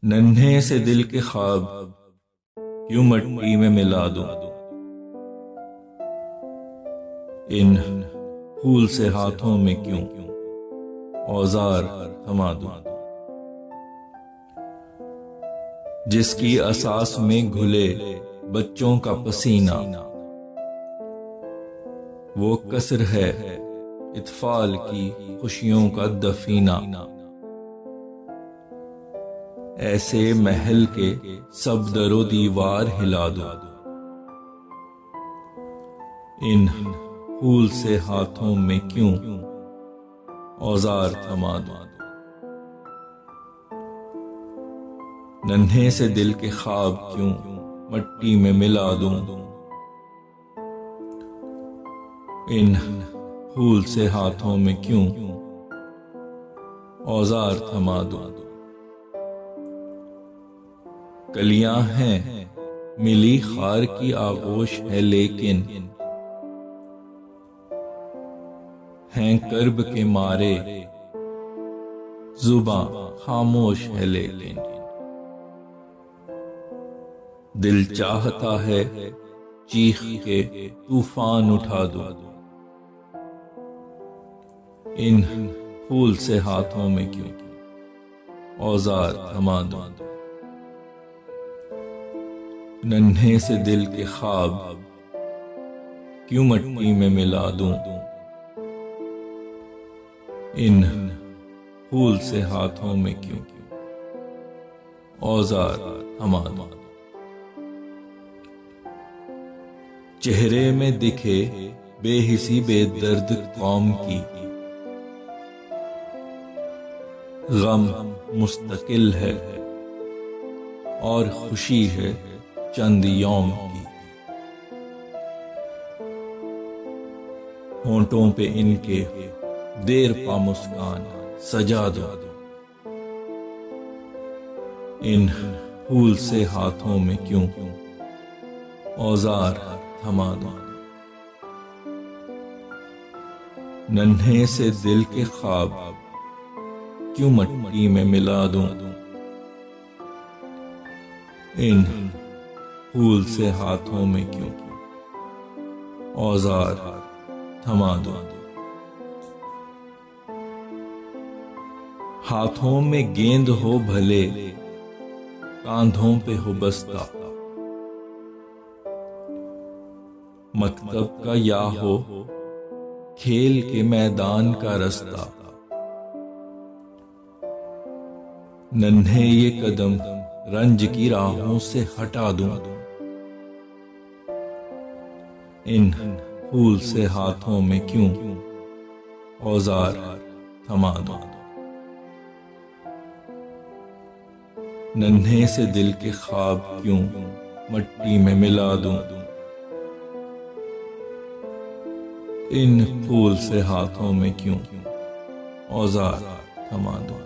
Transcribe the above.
नन्हे से दिल के ख्वाब क्यों मट्टी में मिला दूं, इन फूल से हाथों में क्यों औजार थमा दूं, जिसकी असास में घुले बच्चों का पसीना, वो कसर है इत्फाल की खुशियों का दफीना। ऐसे महल के सब दरो दीवार हिला दो, इन फूल से हाथों में क्यों औजार थमा दो। नन्हे से दिल के ख्वाब क्यों मट्टी में मिला दूं, इन फूल से हाथों में क्यों औजार थमा दूं। कलियां हैं मिली खार की आगोश है, लेकिन हैं कर्ब के मारे जुबां खामोश है। लेकिन दिल चाहता है चीख के तूफान उठा दो, इन फूल से हाथों में क्यों औजार थमा दो। नन्हे से दिल के ख्वाब क्यों मट्टी में मिला दूं, इन फूल से हाथों में क्यों औजार थमा दूं। चेहरे में दिखे बेहिसी बेदर्द कौम की, गम मुस्तकिल है और खुशी है चंद यौम की। होंठों पे इनके देर पा मुस्कान सजा दो, इन फूल से हाथों में क्यों औजार थमा दो। नन्हे से दिल के ख्वाब क्यों मट्टी में मिला दूं, इन फूल से हाथों में क्यों औजार थमा दो। हाथों में गेंद हो भले कांधों पे हो बस्ता, मकतब का या हो खेल के मैदान का रास्ता। नन्हे ये कदम रंज की राहों से हटा दूं, इन फूल से हाथों में क्यों औजार थमा दो। नन्हे से दिल के ख्वाब क्यों मट्टी में मिला दूं, इन फूल से हाथों में क्यों औजार थमा दो।